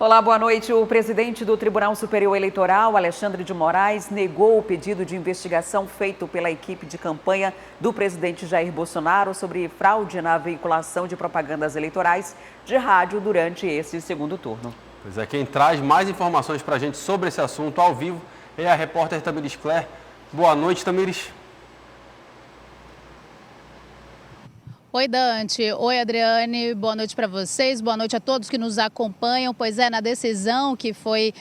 Olá, boa noite. O presidente do Tribunal Superior Eleitoral, Alexandre de Moraes, negou o pedido de investigação feito pela equipe de campanha do presidente Jair Bolsonaro sobre fraude na veiculação de propagandas eleitorais de rádio durante esse segundo turno. Pois é, quem traz mais informações para a gente sobre esse assunto ao vivo é a repórter Tamires Claire. Boa noite, Tamires. Oi, Dante. Oi, Adriane. Boa noite para vocês. Boa noite a todos que nos acompanham. Pois é, na decisão que foi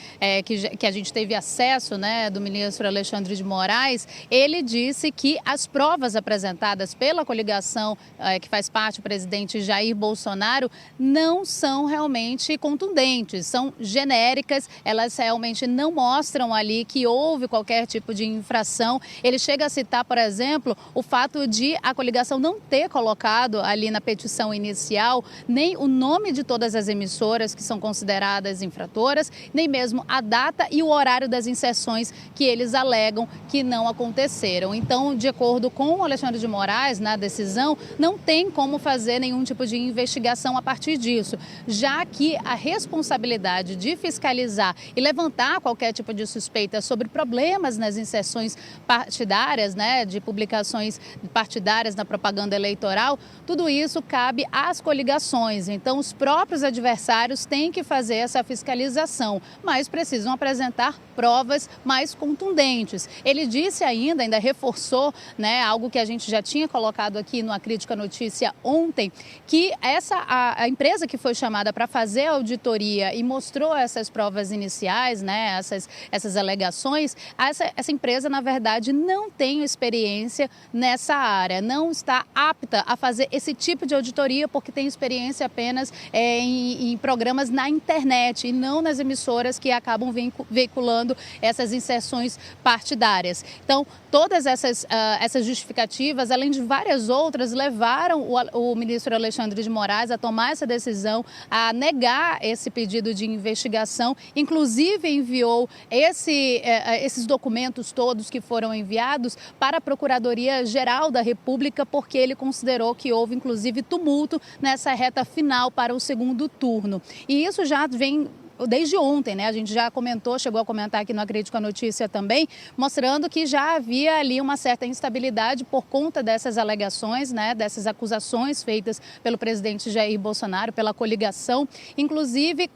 que a gente teve acesso, né, do ministro Alexandre de Moraes, ele disse que as provas apresentadas pela coligação que faz parte do presidente Jair Bolsonaro não são realmente contundentes, são genéricas, elas realmente não mostram ali que houve qualquer tipo de infração. Ele chega a citar, por exemplo, o fato de a coligação não ter colocado ali na petição inicial nem o nome de todas as emissoras que são consideradas infratoras, nem mesmo a data e o horário das inserções que eles alegam que não aconteceram. Então, de acordo com o Alexandre de Moraes, na decisão, não tem como fazer nenhum tipo de investigação a partir disso, já que a responsabilidade de fiscalizar e levantar qualquer tipo de suspeita sobre problemas nas inserções partidárias, né, de publicações partidárias na propaganda eleitoral, tudo isso cabe às coligações. Então, os próprios adversários têm que fazer essa fiscalização, mas precisam apresentar provas mais contundentes. Ele disse ainda reforçou, né, algo que a gente já tinha colocado aqui no A Crítica Notícia ontem, que a empresa que foi chamada para fazer a auditoria e mostrou essas provas iniciais, né, essas alegações, essa empresa, na verdade, não tem experiência nessa área, não está apta a fazer esse tipo de auditoria porque tem experiência apenas em programas na internet e não nas emissoras que acabam veiculando essas inserções partidárias. Então, todas essas justificativas, além de várias outras, levaram o ministro Alexandre de Moraes a tomar essa decisão, a negar esse pedido de investigação, inclusive enviou esses documentos todos que foram enviados para a Procuradoria-Geral da República, porque ele considerou que houve, inclusive, tumulto nessa reta final para o segundo turno. E isso já vem desde ontem, né? A gente já chegou a comentar aqui no A Crítica Notícia também, mostrando que já havia ali uma certa instabilidade por conta dessas alegações, né? Dessas acusações feitas pelo presidente Jair Bolsonaro, pela coligação, inclusive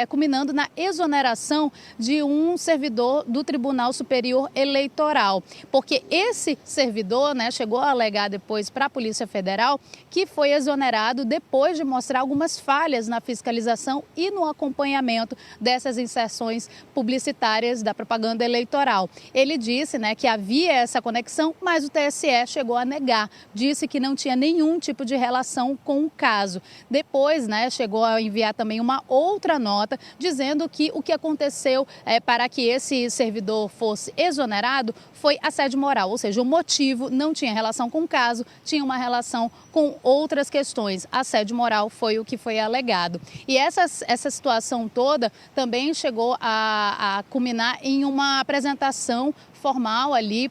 culminando na exoneração de um servidor do Tribunal Superior Eleitoral. Porque esse servidor, né, chegou a alegar depois para a Polícia Federal que foi exonerado depois de mostrar algumas falhas na fiscalização e no acompanhamento dessas inserções publicitárias da propaganda eleitoral. Ele disse, né, que havia essa conexão, mas o TSE chegou a negar, disse que não tinha nenhum tipo de relação com o caso. Depois, né, chegou a enviar também uma outra nota dizendo que o que aconteceu para que esse servidor fosse exonerado foi assédio moral, ou seja, o motivo não tinha relação com o caso, tinha uma relação com outras questões. Assédio moral foi o que foi alegado. E essa situação toda também chegou a culminar em uma apresentação formal ali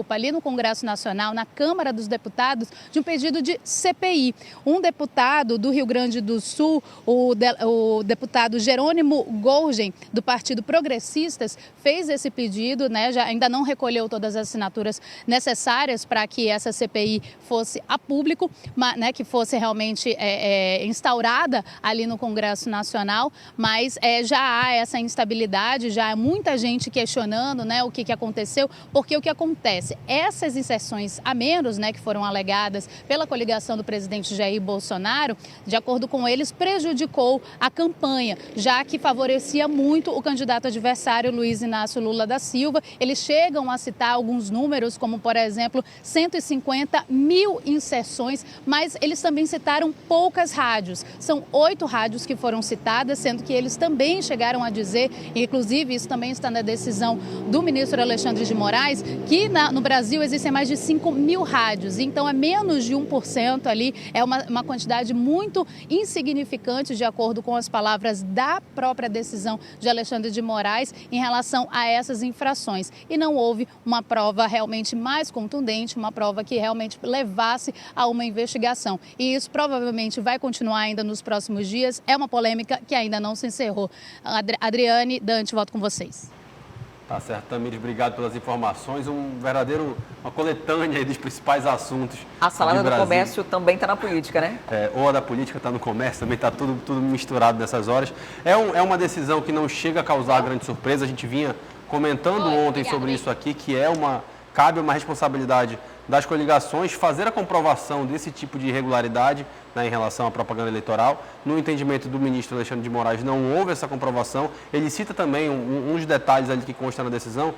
ali no Congresso Nacional, na Câmara dos Deputados, de um pedido de CPI. Um deputado do Rio Grande do Sul, o deputado Jerônimo Golgen, do Partido Progressistas, fez esse pedido, né, ainda não recolheu todas as assinaturas necessárias para que essa CPI fosse a público, né, que fosse realmente instaurada ali no Congresso Nacional, mas já há essa instabilidade, já há muita gente questionando, né, o que aconteceu, porque o que acontece? Essas inserções a menos, né, que foram alegadas pela coligação do presidente Jair Bolsonaro, de acordo com eles, prejudicou a campanha, já que favorecia muito o candidato adversário Luiz Inácio Lula da Silva. Eles chegam a citar alguns números, como, por exemplo, 150 mil inserções, mas eles também citaram poucas rádios. São 8 rádios que foram citadas, sendo que eles também chegaram a dizer, inclusive isso também está na decisão do ministro Alexandre de Moraes, que no Brasil existem mais de 5.000 rádios, então é menos de 1% ali, é uma quantidade muito insignificante de acordo com as palavras da própria decisão de Alexandre de Moraes em relação a essas infrações. E não houve uma prova realmente mais contundente, uma prova que realmente levasse a uma investigação. E isso provavelmente vai continuar ainda nos próximos dias. É uma polêmica que ainda não se encerrou. Adriane, Dante, volto com vocês. Tá certo, Tamires, obrigado pelas informações. Uma coletânea aí dos principais assuntos. A salada do comércio também está na política, né? Ou a da política está no comércio, também está tudo misturado nessas horas. É uma decisão que não chega a causar grande surpresa. A gente vinha comentando ontem sobre isso aqui, que cabe uma responsabilidade das coligações fazer a comprovação desse tipo de irregularidade, né, em relação à propaganda eleitoral. No entendimento do ministro Alexandre de Moraes, não houve essa comprovação. Ele cita também uns detalhes ali que constam na decisão,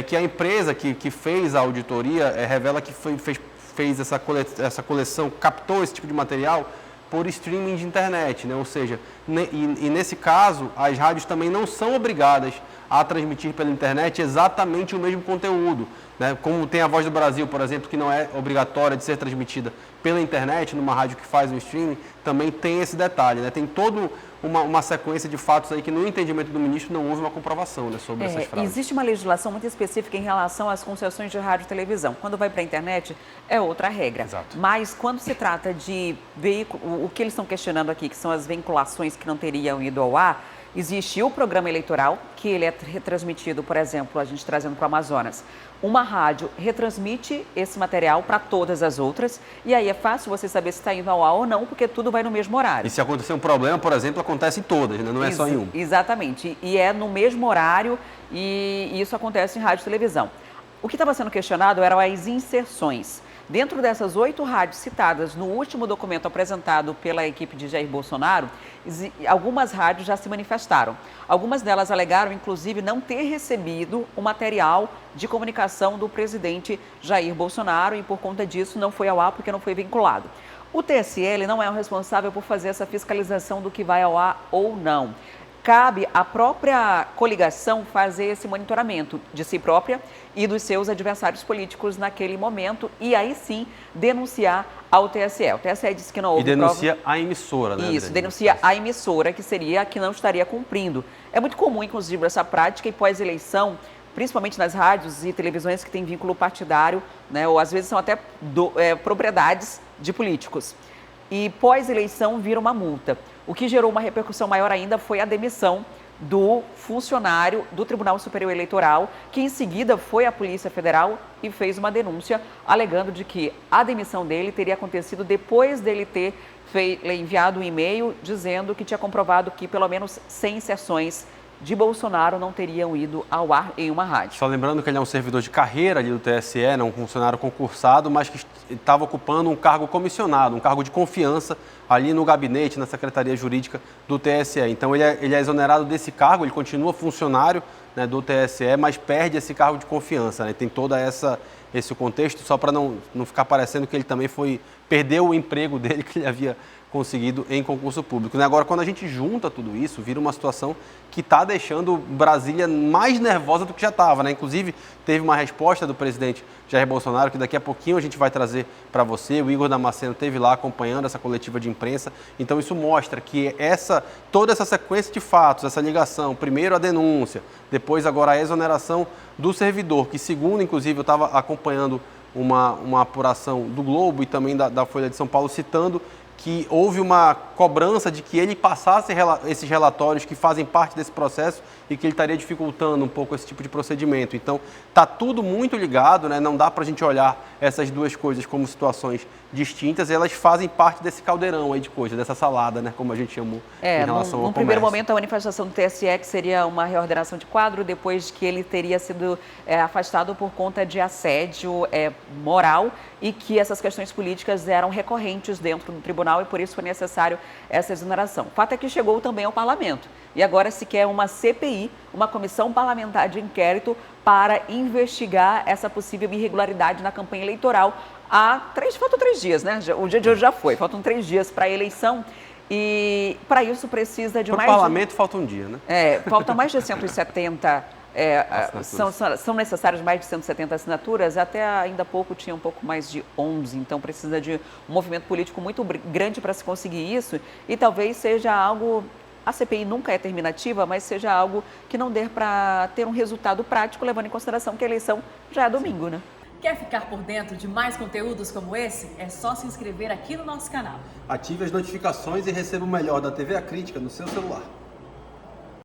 que a empresa que fez a auditoria revela que fez essa coleção, captou esse tipo de material por streaming de internet, né? Ou seja, e nesse caso, as rádios também não são obrigadas a transmitir pela internet exatamente o mesmo conteúdo, né? Como tem a Voz do Brasil, por exemplo, que não é obrigatória de ser transmitida pela internet, numa rádio que faz o streaming, também tem esse detalhe, né? Tem toda uma sequência de fatos aí que, no entendimento do ministro, não houve uma comprovação, né, sobre essas frases. Existe uma legislação muito específica em relação às concessões de rádio e televisão. Quando vai para a internet, é outra regra. Exato. Mas quando se trata de veículo, o que eles estão questionando aqui, que são as vinculações que não teriam ido ao ar, existe o programa eleitoral, que ele é retransmitido, por exemplo, a gente trazendo para o Amazonas. Uma rádio retransmite esse material para todas as outras, e aí é fácil você saber se está indo ao ar ou não, porque tudo vai no mesmo horário. E se acontecer um problema, por exemplo, acontece em todas, né? Não é só em uma. Exatamente, e é no mesmo horário, e isso acontece em rádio e televisão. O que estava sendo questionado eram as inserções. Dentro dessas 8 rádios citadas no último documento apresentado pela equipe de Jair Bolsonaro, algumas rádios já se manifestaram. Algumas delas alegaram, inclusive, não ter recebido o material de comunicação do presidente Jair Bolsonaro e, por conta disso, não foi ao ar porque não foi vinculado. O TSE não é o responsável por fazer essa fiscalização do que vai ao ar ou não. Cabe à própria coligação fazer esse monitoramento de si própria e dos seus adversários políticos naquele momento e aí sim denunciar ao TSE. O TSE disse que não houve prova. E denuncia a emissora, né? Isso, denuncia a emissora, que seria a que não estaria cumprindo. É muito comum, inclusive, essa prática e pós-eleição, principalmente nas rádios e televisões que têm vínculo partidário, né? Ou às vezes são até propriedades de políticos. E pós-eleição vira uma multa. O que gerou uma repercussão maior ainda foi a demissão do funcionário do Tribunal Superior Eleitoral, que em seguida foi à Polícia Federal e fez uma denúncia alegando de que a demissão dele teria acontecido depois dele ter enviado um e-mail dizendo que tinha comprovado que pelo menos 100 sessões de Bolsonaro não teriam ido ao ar em uma rádio. Só lembrando que ele é um servidor de carreira ali do TSE, não um funcionário concursado, mas que estava ocupando um cargo comissionado, um cargo de confiança ali no gabinete, na Secretaria Jurídica do TSE. Então ele é exonerado desse cargo, ele continua funcionário, né, do TSE, mas perde esse cargo de confiança, né? Tem todo esse contexto, só para não ficar parecendo que ele também perdeu o emprego dele que ele havia conseguido em concurso público. Agora, quando a gente junta tudo isso, vira uma situação que está deixando Brasília mais nervosa do que já estava, né? Inclusive, teve uma resposta do presidente Jair Bolsonaro, que daqui a pouquinho a gente vai trazer para você. O Igor Damasceno esteve lá acompanhando essa coletiva de imprensa. Então, isso mostra que toda essa sequência de fatos, essa ligação, primeiro a denúncia, depois agora a exoneração do servidor, que segundo, inclusive, eu estava acompanhando uma apuração do Globo e também da Folha de São Paulo, citando que houve uma cobrança de que ele passasse esses relatórios que fazem parte desse processo e que ele estaria dificultando um pouco esse tipo de procedimento. Então, está tudo muito ligado, né? Não dá para a gente olhar essas duas coisas como situações distintas, elas fazem parte desse caldeirão aí de coisas, dessa salada, né? Como a gente chamou em relação ao comércio. No primeiro momento, a manifestação do TSE, que seria uma reordenação de quadro, depois que ele teria sido afastado por conta de assédio moral e que essas questões políticas eram recorrentes dentro do tribunal e por isso foi necessário essa exoneração. O fato é que chegou também ao parlamento e agora se quer uma CPI, uma comissão parlamentar de inquérito para investigar essa possível irregularidade na campanha eleitoral. Faltam 3 dias, né? O dia de hoje já foi, faltam 3 dias para a eleição e para isso precisa de mais... Para o parlamento falta um dia, né? Falta mais de 170 são necessárias mais de 170 assinaturas, até ainda há pouco tinha um pouco mais de 11, então precisa de um movimento político muito grande para se conseguir isso, e talvez seja algo, a CPI nunca é terminativa, mas seja algo que não dê para ter um resultado prático, levando em consideração que a eleição já é domingo, né? Quer ficar por dentro de mais conteúdos como esse? É só se inscrever aqui no nosso canal. Ative as notificações e receba o melhor da TV A Crítica no seu celular.